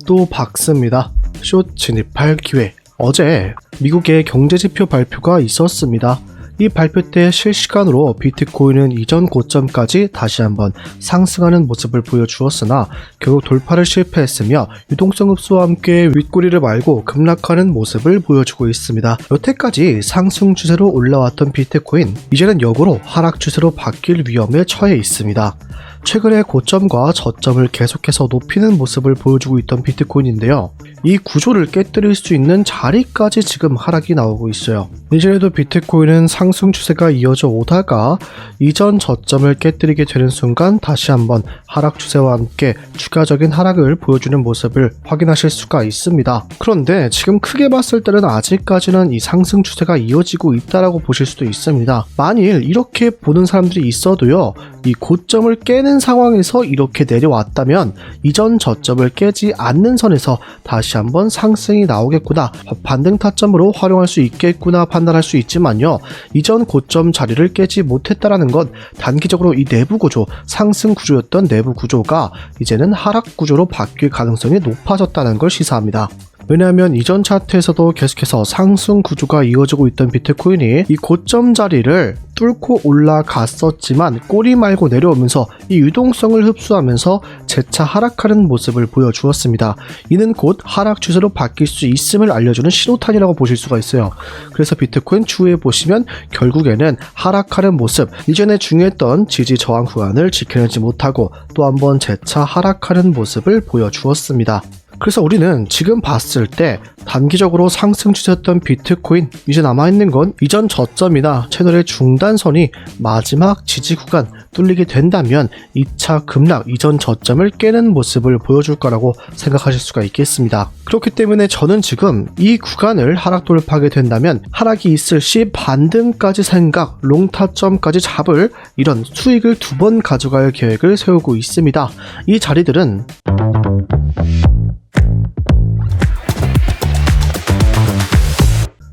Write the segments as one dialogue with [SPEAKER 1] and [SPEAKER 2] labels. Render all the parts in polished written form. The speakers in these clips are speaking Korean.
[SPEAKER 1] 또 박스입니다. 숏 진입할 기회. 어제 미국의 경제지표 발표가 있었습니다. 이 발표 때 실시간으로 비트코인은 이전 고점까지 다시 한번 상승하는 모습을 보여주었으나 결국 돌파를 실패했으며 유동성 흡수와 함께 윗꼬리를 말고 급락하는 모습을 보여주고 있습니다. 여태까지 상승 추세로 올라왔던 비트코인, 이제는 역으로 하락 추세로 바뀔 위험에 처해 있습니다. 최근에 고점과 저점을 계속해서 높이는 모습을 보여주고 있던 비트코인인데요. 이 구조를 깨뜨릴 수 있는 자리까지 지금 하락이 나오고 있어요. 이전에도 비트코인은 상승 추세가 이어져 오다가 이전 저점을 깨뜨리게 되는 순간 다시 한번 하락 추세와 함께 추가적인 하락을 보여주는 모습을 확인하실 수가 있습니다. 그런데 지금 크게 봤을 때는 아직까지는 이 상승 추세가 이어지고 있다라고 보실 수도 있습니다. 만일 이렇게 보는 사람들이 있어도요, 이 고점을 깨는 상황에서 이렇게 내려왔다면 이전 저점을 깨지 않는 선에서 다시 한번 상승이 나오겠구나, 반등 타점으로 활용할 수 있겠구나 판단할 수 있지만요, 이전 고점 자리를 깨지 못했다라는 건 단기적으로 이 내부 구조, 상승 구조였던 내부 구조가 이제는 하락 구조로 바뀔 가능성이 높아졌다는 걸 시사합니다. 왜냐하면 이전 차트에서도 계속해서 상승 구조가 이어지고 있던 비트코인이 이 고점 자리를 뚫고 올라갔었지만 꼬리 말고 내려오면서 이 유동성을 흡수하면서 재차 하락하는 모습을 보여주었습니다. 이는 곧 하락 추세로 바뀔 수 있음을 알려주는 신호탄이라고 보실 수가 있어요. 그래서 비트코인 추후에 보시면 결국에는 하락하는 모습, 이전에 중요했던 지지 저항 구간을 지켜내지 못하고 또 한번 재차 하락하는 모습을 보여주었습니다. 그래서 우리는 지금 봤을 때 단기적으로 상승 추세였던 비트코인, 이제 남아있는 건 이전 저점이나 채널의 중단선이 마지막 지지 구간 뚫리게 된다면 2차 급락, 이전 저점을 깨는 모습을 보여줄 거라고 생각하실 수가 있겠습니다. 그렇기 때문에 저는 지금 이 구간을 하락 돌파하게 된다면 하락이 있을 시 반등까지 생각, 롱타점까지 잡을 이런 수익을 2번 가져갈 계획을 세우고 있습니다. 이 자리들은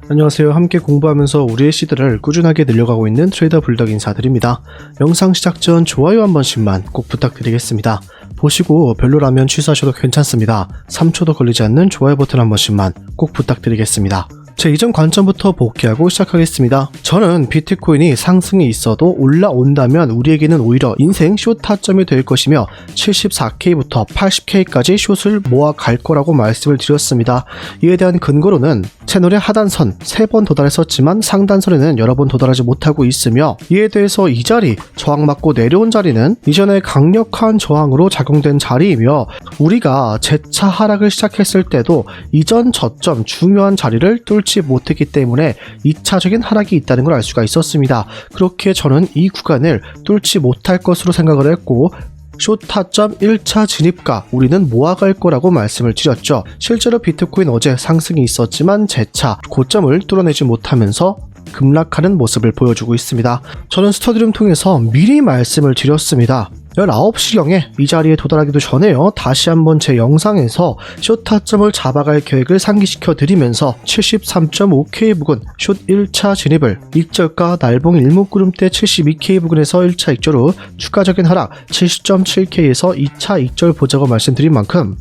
[SPEAKER 1] 안녕하세요. 함께 공부하면서 우리의 시드를 꾸준하게 늘려가고 있는 트레이더 불덕 인사드립니다. 영상 시작 전 좋아요 한 번씩만 꼭 부탁드리겠습니다. 보시고 별로라면 취소하셔도 괜찮습니다. 3초도 걸리지 않는 좋아요 버튼 한 번씩만 꼭 부탁드리겠습니다. 제 이전 관점부터 복귀하고 시작하겠습니다. 저는 비트코인이 상승이 있어도 올라온다면 우리에게는 오히려 인생 숏 타점이 될 것이며 74K부터 80K까지 숏을 모아갈 거라고 말씀을 드렸습니다. 이에 대한 근거로는 채널의 하단선 3번 도달했었지만 상단선에는 여러 번 도달하지 못하고 있으며, 이에 대해서 이 자리, 저항 맞고 내려온 자리는 이전에 강력한 저항으로 작용된 자리이며, 우리가 재차 하락을 시작했을 때도 이전 저점 중요한 자리를 뚫지 못했기 때문에 2차적인 하락이 있다는 걸 알 수가 있었습니다. 그렇게 저는 이 구간을 뚫지 못할 것으로 생각을 했고, 숏 타점 1차 진입가 우리는 모아갈 거라고 말씀을 드렸죠. 실제로 비트코인 어제 상승이 있었지만 재차 고점을 뚫어내지 못하면서 급락하는 모습을 보여주고 있습니다. 저는 스터디룸 통해서 미리 말씀을 드렸습니다. 19시경에 이 자리에 도달하기도 전에요, 다시 한번 제 영상에서 숏 타점을 잡아갈 계획을 상기시켜 드리면서 73.5K 부근 숏 1차 진입을, 익절가 날봉 일목구름대 72K 부근에서 1차 익절 후 추가적인 하락 70.7K에서 2차 익절 보자고 말씀드린 만큼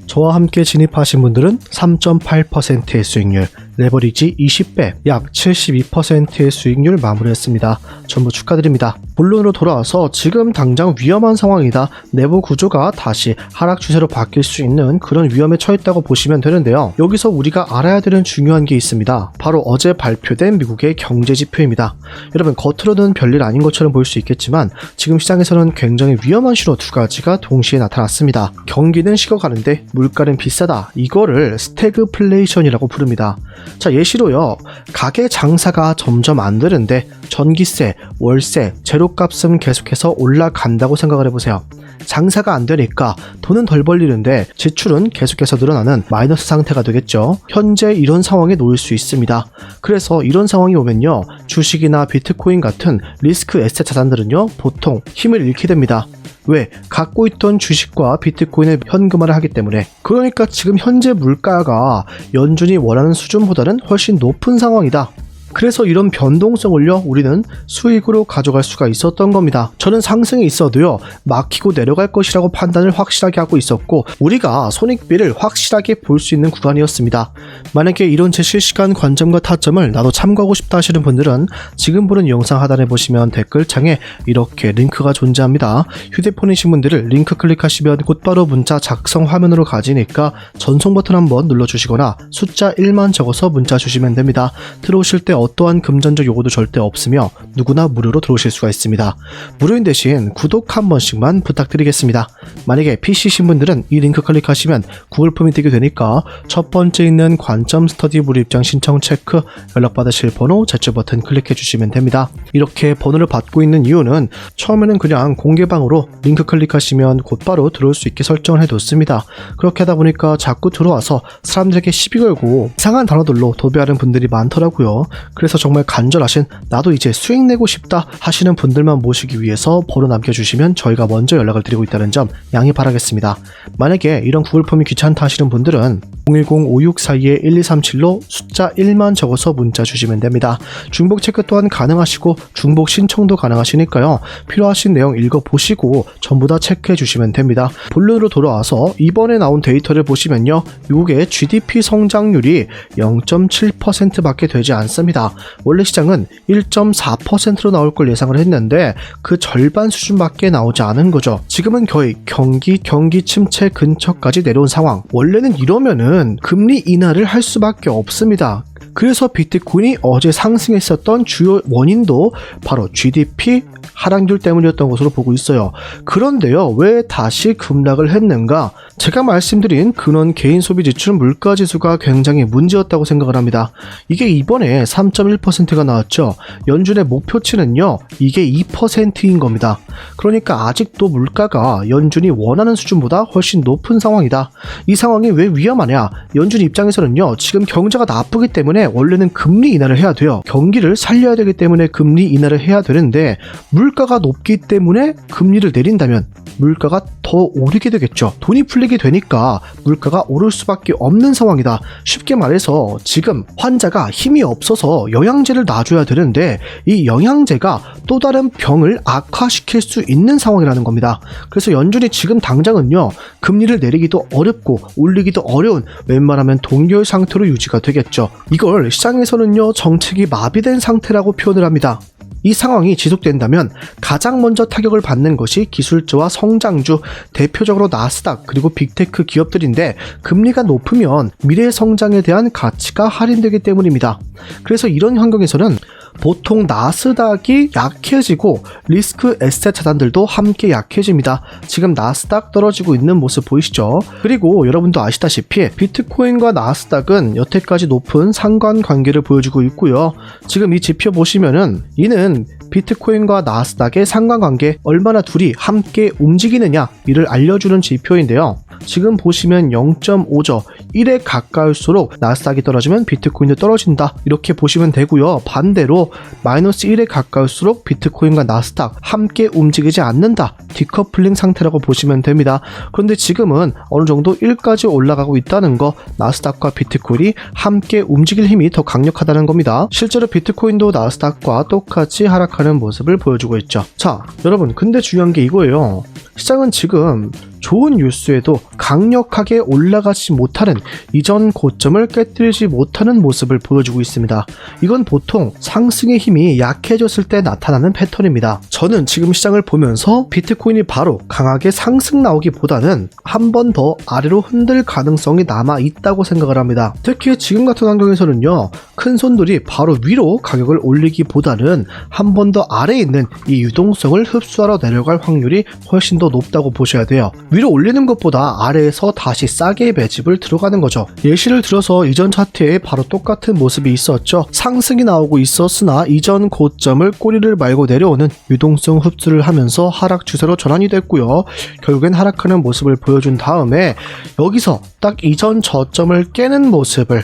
[SPEAKER 1] 저와 함께 진입하신 분들은 3.8%의 수익률, 레버리지 20배, 약 72%의 수익률 마무리했습니다. 전부 축하드립니다. 본론으로 돌아와서 지금 당장 위험한 상황이다, 내부 구조가 다시 하락 추세로 바뀔 수 있는 그런 위험에 처했다고 보시면 되는데요. 여기서 우리가 알아야 되는 중요한 게 있습니다. 바로 어제 발표된 미국의 경제지표입니다. 여러분, 겉으로는 별일 아닌 것처럼 보일 수 있겠지만 지금 시장에서는 굉장히 위험한 신호 2가지가 동시에 나타났습니다. 경기는 식어가는데 물가는 비싸다, 이거를 스태그플레이션이라고 부릅니다. 자, 예시로요, 가게 장사가 점점 안 되는데 전기세, 월세, 재료값은 계속해서 올라간다고 생각을 해보세요. 장사가 안 되니까 돈은 덜 벌리는데 지출은 계속해서 늘어나는 마이너스 상태가 되겠죠. 현재 이런 상황에 놓일 수 있습니다. 그래서 이런 상황이 오면요, 주식이나 비트코인 같은 리스크 에셋 자산들은요, 보통 힘을 잃게 됩니다. 왜? 갖고 있던 주식과 비트코인을 현금화를 하기 때문에. 그러니까 지금 현재 물가가 연준이 원하는 수준보다는 훨씬 높은 상황이다. 그래서 이런 변동성을요 우리는 수익으로 가져갈 수가 있었던 겁니다. 저는 상승이 있어도요 막히고 내려갈 것이라고 판단을 확실하게 하고 있었고 우리가 손익비를 확실하게 볼 수 있는 구간이었습니다. 만약에 이런 제 실시간 관점과 타점을 나도 참고하고 싶다 하시는 분들은 지금 보는 영상 하단에 보시면 댓글창에 이렇게 링크가 존재합니다. 휴대폰이신 분들은 링크 클릭하시면 곧바로 문자 작성 화면으로 가지니까 전송 버튼 한번 눌러주시거나 숫자 1만 적어서 문자 주시면 됩니다. 들어오실 때 어떠한 금전적 요구도 절대 없으며 누구나 무료로 들어오실 수가 있습니다. 무료인 대신 구독 한 번씩만 부탁드리겠습니다. 만약에 PC신 분들은 이 링크 클릭하시면 구글 폼이 뜨게 되니까 첫 번째 있는 관점 스터디 무료 입장 신청 체크 연락받으실 번호 제출 버튼 클릭해 주시면 됩니다. 이렇게 번호를 받고 있는 이유는 처음에는 그냥 공개방으로 링크 클릭하시면 곧바로 들어올 수 있게 설정을 해뒀습니다. 그렇게 하다 보니까 자꾸 들어와서 사람들에게 시비 걸고 이상한 단어들로 도배하는 분들이 많더라고요. 그래서 정말 간절하신 나도 이제 수익 내고 싶다 하시는 분들만 모시기 위해서 번호 남겨주시면 저희가 먼저 연락을 드리고 있다는 점 양해 바라겠습니다. 만약에 이런 구글 폼이 귀찮다 하시는 분들은 010-5642-1237로 숫자 1만 적어서 문자 주시면 됩니다. 중복 체크 또한 가능하시고 중복 신청도 가능하시니까요. 필요하신 내용 읽어보시고 전부 다 체크해 주시면 됩니다. 본론으로 돌아와서 이번에 나온 데이터를 보시면요. 미국의 GDP 성장률이 0.7% 밖에 되지 않습니다. 원래 시장은 1.4%로 나올 걸 예상을 했는데 그 절반 수준밖에 나오지 않은 거죠. 지금은 거의 경기 침체 근처까지 내려온 상황. 원래는 이러면은 금리 인하를 할 수밖에 없습니다. 그래서 비트코인이 어제 상승했었던 주요 원인도 바로 GDP 하락률 때문이었던 것으로 보고 있어요. 그런데요, 왜 다시 급락을 했는가? 제가 말씀드린 근원 개인 소비 지출 물가 지수가 굉장히 문제였다고 생각을 합니다. 이게 이번에 3.1%가 나왔죠. 연준의 목표치는요, 이게 2%인 겁니다. 그러니까 아직도 물가가 연준이 원하는 수준보다 훨씬 높은 상황이다. 이 상황이 왜 위험하냐? 연준 입장에서는요, 지금 경제가 나쁘기 때문에 원래는 금리 인하를 해야 돼요. 경기를 살려야 되기 때문에 금리 인하를 해야 되는데 물가가 높기 때문에 금리를 내린다면 물가가 더 오르게 되겠죠. 돈이 풀리게 되니까 물가가 오를 수밖에 없는 상황이다. 쉽게 말해서 지금 환자가 힘이 없어서 영양제를 놔줘야 되는데 이 영양제가 또 다른 병을 악화시킬 수 있는 상황이라는 겁니다. 그래서 연준이 지금 당장은요, 금리를 내리기도 어렵고 올리기도 어려운 웬만하면 동결 상태로 유지가 되겠죠. 이걸 시장에서는요, 정책이 마비된 상태라고 표현을 합니다. 이 상황이 지속된다면 가장 먼저 타격을 받는 것이 기술주와 성장주, 대표적으로 나스닥 그리고 빅테크 기업들인데 금리가 높으면 미래 성장에 대한 가치가 할인되기 때문입니다. 그래서 이런 환경에서는 보통 나스닥이 약해지고 리스크 에셋 자산들도 함께 약해집니다. 지금 나스닥 떨어지고 있는 모습 보이시죠? 그리고 여러분도 아시다시피 비트코인과 나스닥은 여태까지 높은 상관관계를 보여주고 있고요. 지금 이 지표 보시면은 이는 비트코인과 나스닥의 상관관계, 얼마나 둘이 함께 움직이느냐 이를 알려주는 지표인데요. 지금 보시면 0.5죠. 1에 가까울수록 나스닥이 떨어지면 비트코인도 떨어진다. 이렇게 보시면 되고요. 반대로 마이너스 1에 가까울수록 비트코인과 나스닥 함께 움직이지 않는다. 디커플링 상태라고 보시면 됩니다. 그런데 지금은 어느 정도 1까지 올라가고 있다는 거, 나스닥과 비트코인이 함께 움직일 힘이 더 강력하다는 겁니다. 실제로 비트코인도 나스닥과 똑같이 하락하는 모습을 보여주고 있죠. 자, 여러분, 근데 중요한 게 이거예요. 시장은 지금 좋은 뉴스에도 강력하게 올라가지 못하는 이전 고점을 깨뜨리지 못하는 모습을 보여주고 있습니다. 이건 보통 상승의 힘이 약해졌을 때 나타나는 패턴입니다. 저는 지금 시장을 보면서 비트코인이 바로 강하게 상승 나오기보다는 한 번 더 아래로 흔들 가능성이 남아 있다고 생각을 합니다. 특히 지금 같은 환경에서는요, 큰 손들이 바로 위로 가격을 올리기보다는 한 번 더 아래에 있는 이 유동성을 흡수하러 내려갈 확률이 훨씬 더 높다고 보셔야 돼요. 위로 올리는 것보다 아래에서 다시 싸게 매집을 들어가는 거죠. 예시를 들어서 이전 차트에 바로 똑같은 모습이 있었죠. 상승이 나오고 있었으나 이전 고점을 꼬리를 말고 내려오는 유동성 흡수를 하면서 하락 추세로 전환이 됐고요. 결국엔 하락하는 모습을 보여준 다음에 여기서 딱 이전 저점을 깨는 모습을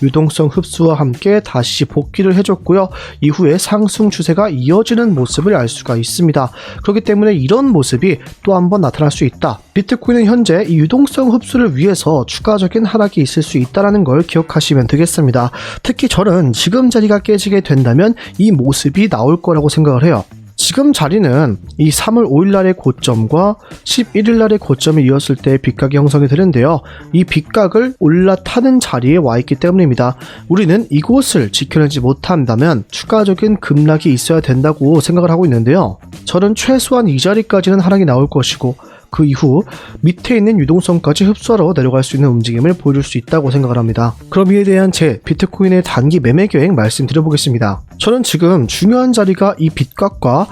[SPEAKER 1] 유동성 흡수와 함께 다시 복귀를 해줬고요. 이후에 상승 추세가 이어지는 모습을 알 수가 있습니다. 그렇기 때문에 이런 모습이 또 한 번 나타날 수 있다. 비트코인은 현재 이 유동성 흡수를 위해서 추가적인 하락이 있을 수 있다는 걸 기억하시면 되겠습니다. 특히 저는 지금 자리가 깨지게 된다면 이 모습이 나올 거라고 생각을 해요. 지금 자리는 이 3월 5일날의 고점과 11일날의 고점을 이었을 때 빗각이 형성이 되는데요. 이 빗각을 올라타는 자리에 와 있기 때문입니다. 우리는 이곳을 지켜내지 못한다면 추가적인 급락이 있어야 된다고 생각을 하고 있는데요. 저는 최소한 이 자리까지는 하락이 나올 것이고 그 이후 밑에 있는 유동성까지 흡수하러 내려갈 수 있는 움직임을 보여줄 수 있다고 생각을 합니다. 그럼 이에 대한 제 비트코인의 단기 매매 계획 말씀드려보겠습니다. 저는 지금 중요한 자리가 이 빗각과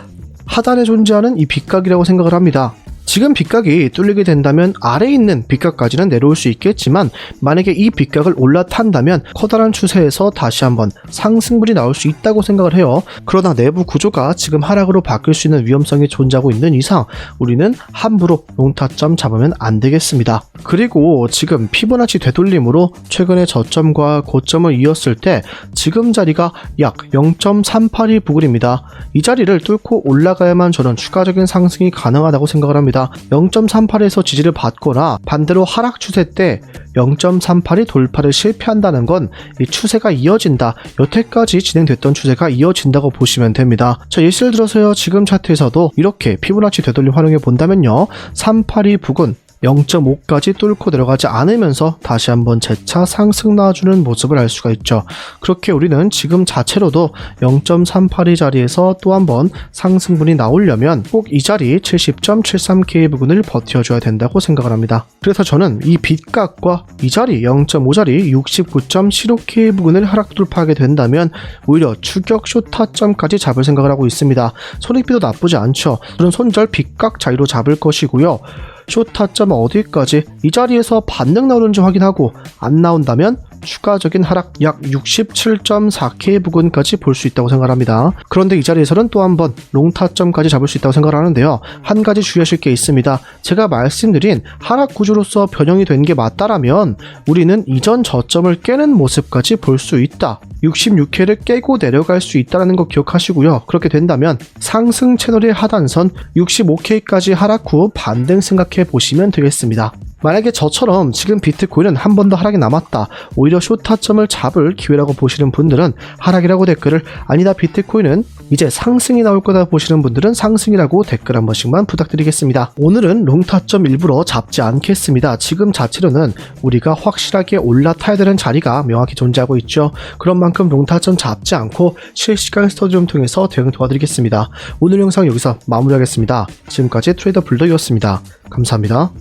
[SPEAKER 1] 하단에 존재하는 이 빗각이라고 생각을 합니다. 지금 빗각이 뚫리게 된다면 아래에 있는 빗각까지는 내려올 수 있겠지만 만약에 이 빗각을 올라탄다면 커다란 추세에서 다시 한번 상승분이 나올 수 있다고 생각을 해요. 그러나 내부 구조가 지금 하락으로 바뀔 수 있는 위험성이 존재하고 있는 이상 우리는 함부로 롱타점 잡으면 안 되겠습니다. 그리고 지금 피보나치 되돌림으로 최근의 저점과 고점을 이었을 때 지금 자리가 약 0.382 부근입니다. 이 자리를 뚫고 올라가야만 저는 추가적인 상승이 가능하다고 생각을 합니다. 0.38에서 지지를 받거나 반대로 하락 추세 때 0.38이 돌파를 실패한다는 건 이 추세가 이어진다. 여태까지 진행됐던 추세가 이어진다고 보시면 됩니다. 자, 예시를 들어서요. 지금 차트에서도 이렇게 피보나치 되돌림 활용해 본다면요. 382 부근 0.5까지 뚫고 내려가지 않으면서 다시 한번 재차 상승 나와주는 모습을 알 수가 있죠. 그렇게 우리는 지금 자체로도 0.382 자리에서 또 한번 상승분이 나오려면 꼭 이 자리 70.73K 부근을 버텨줘야 된다고 생각을 합니다. 그래서 저는 이 빗각과 이 자리 0.5 자리 69.75K 부근을 하락 돌파하게 된다면 오히려 추격 숏타점까지 잡을 생각을 하고 있습니다. 손익비도 나쁘지 않죠. 저는 손절 빗각 자리로 잡을 것이고요. 숏타점 어디까지 이 자리에서 반등 나오는지 확인하고 안 나온다면 추가적인 하락 약 67.4K 부근까지 볼 수 있다고 생각합니다. 그런데 이 자리에서는 또 한 번 롱타점까지 잡을 수 있다고 생각하는데요. 한 가지 주의하실 게 있습니다. 제가 말씀드린 하락 구조로서 변형이 된 게 맞다라면 우리는 이전 저점을 깨는 모습까지 볼 수 있다. 66K를 깨고 내려갈 수 있다는 거 기억하시고요. 그렇게 된다면 상승 채널의 하단선 65K까지 하락 후 반등 생각해 보시면 되겠습니다. 만약에 저처럼 지금 비트코인은 한 번 더 하락이 남았다. 오히려 숏타점을 잡을 기회라고 보시는 분들은 하락이라고 댓글을, 아니다 비트코인은 이제 상승이 나올 거다 보시는 분들은 상승이라고 댓글 한 번씩만 부탁드리겠습니다. 오늘은 롱타점 일부러 잡지 않겠습니다. 지금 자체로는 우리가 확실하게 올라타야 되는 자리가 명확히 존재하고 있죠. 그런 만큼 롱타점 잡지 않고 실시간 스터디를 통해서 대응 도와드리겠습니다. 오늘 영상 여기서 마무리하겠습니다. 지금까지 트레이더 불더이었습니다. 감사합니다.